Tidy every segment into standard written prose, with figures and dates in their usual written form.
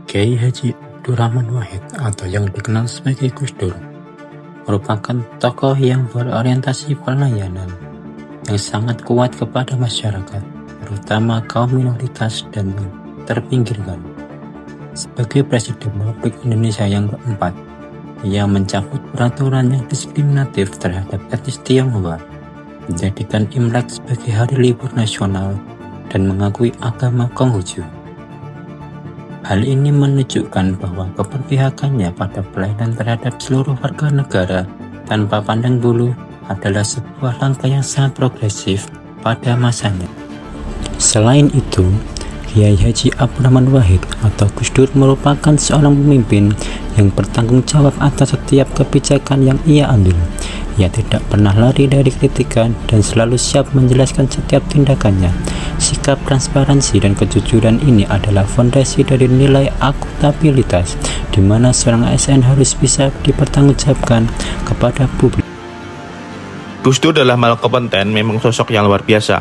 Kiai Haji Abdurrahman Wahid atau yang dikenal sebagai Gus Dur merupakan tokoh yang berorientasi pelayanan yang sangat kuat kepada masyarakat, terutama kaum minoritas dan yang terpinggirkan. Sebagai Presiden Republik Indonesia yang keempat, ia mencabut peraturan yang diskriminatif terhadap etnis Tionghoa, menjadikan Imlek sebagai hari libur nasional, dan mengakui agama Konghucu. Hal ini menunjukkan bahwa keberpihakannya pada pelayanan terhadap seluruh warga negara tanpa pandang bulu adalah sebuah langkah yang sangat progresif pada masanya. Selain itu, Kiai Haji Abdurrahman Wahid atau Gus Dur merupakan seorang pemimpin yang bertanggung jawab atas setiap kebijakan yang ia ambil. Ia tidak pernah lari dari kritikan dan selalu siap menjelaskan setiap tindakannya. Sikap transparansi dan kejujuran ini adalah fondasi dari nilai akuntabilitas, di mana seorang ASN harus bisa dipertanggungjawabkan kepada publik. Gus Dur dalam hal kompeten memang sosok yang luar biasa.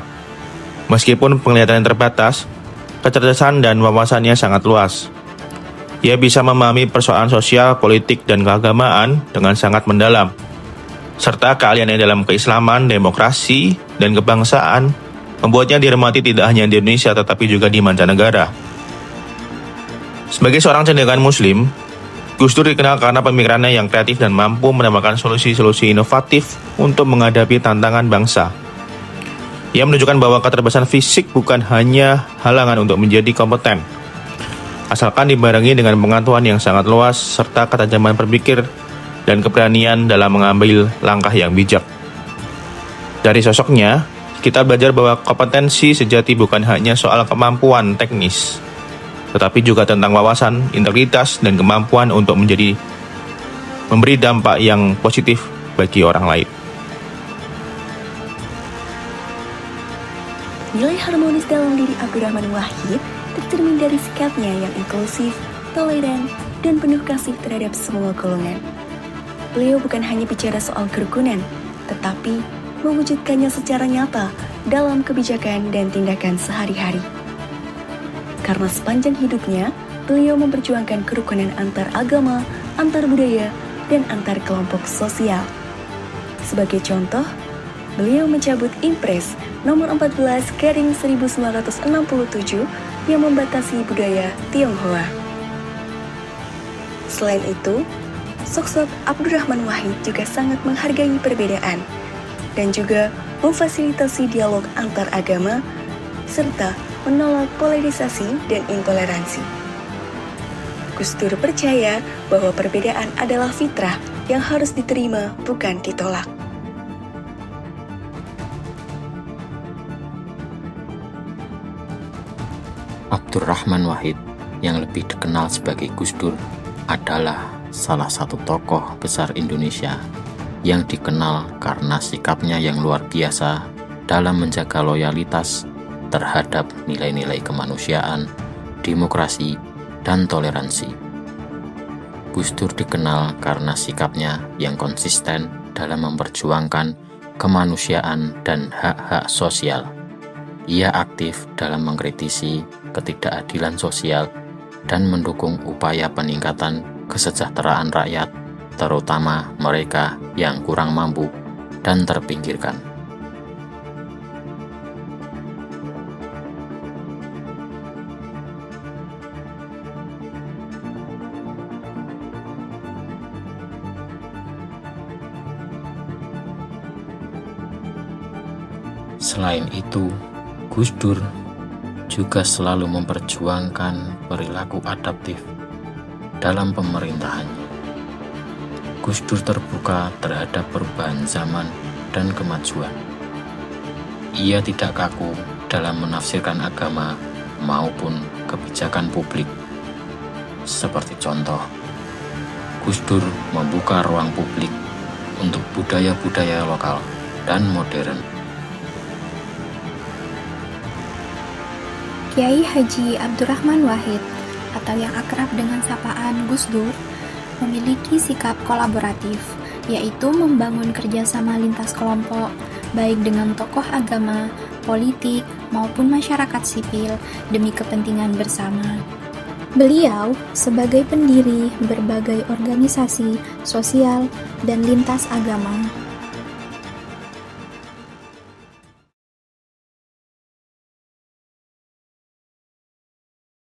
Meskipun penglihatannya terbatas, kecerdasan dan wawasannya sangat luas. Ia bisa memahami persoalan sosial, politik, dan keagamaan dengan sangat mendalam, serta keahliannya dalam keislaman, demokrasi, dan kebangsaan membuatnya dihormati tidak hanya di Indonesia tetapi juga di mancanegara. Sebagai seorang cendekiawan Muslim, Gus Dur dikenal karena pemikirannya yang kreatif dan mampu menemukan solusi-solusi inovatif untuk menghadapi tantangan bangsa. Ia menunjukkan bahwa keterbatasan fisik bukan hanya halangan untuk menjadi kompeten, asalkan dibarengi dengan pengetahuan yang sangat luas serta ketajaman berpikir dan keberanian dalam mengambil langkah yang bijak. Dari sosoknya, kita belajar bahwa kompetensi sejati bukan hanya soal kemampuan teknis, tetapi juga tentang wawasan, integritas, dan kemampuan untuk memberi dampak yang positif bagi orang lain. Nilai harmonis dalam diri Abdurrahman Wahid tercermin dari sikapnya yang inklusif, toleran, dan penuh kasih terhadap semua golongan. Beliau bukan hanya bicara soal kerukunan, tetapi mewujudkannya secara nyata dalam kebijakan dan tindakan sehari-hari. Karena sepanjang hidupnya, beliau memperjuangkan kerukunan antar agama, antar budaya, dan antar kelompok sosial. Sebagai contoh, beliau mencabut Impres nomor 14/1967 yang membatasi budaya Tionghoa. Selain itu, sosok Abdurrahman Wahid juga sangat menghargai perbedaan dan juga memfasilitasi dialog antar agama serta menolak polarisasi dan intoleransi. Gus Dur percaya bahwa perbedaan adalah fitrah yang harus diterima, bukan ditolak. Abdurrahman Wahid, yang lebih dikenal sebagai Gus Dur, adalah salah satu tokoh besar Indonesia yang dikenal karena sikapnya yang luar biasa dalam menjaga loyalitas terhadap nilai-nilai kemanusiaan, demokrasi, dan toleransi. Gus Dur dikenal karena sikapnya yang konsisten dalam memperjuangkan kemanusiaan dan hak-hak sosial. Ia aktif dalam mengkritisi ketidakadilan sosial dan mendukung upaya peningkatan kesejahteraan rakyat, terutama mereka yang kurang mampu dan terpinggirkan. Selain itu, Gus Dur juga selalu memperjuangkan perilaku adaptif dalam pemerintahannya. Gus Dur terbuka terhadap perubahan zaman dan kemajuan. Ia tidak kaku dalam menafsirkan agama maupun kebijakan publik. Seperti contoh, Gus Dur membuka ruang publik untuk budaya-budaya lokal dan modern. Kiai Haji Abdurrahman Wahid atau yang akrab dengan sapaan Gus Dur memiliki sikap kolaboratif, yaitu membangun kerjasama lintas kelompok, baik dengan tokoh agama, politik, maupun masyarakat sipil demi kepentingan bersama. Beliau sebagai pendiri berbagai organisasi sosial dan lintas agama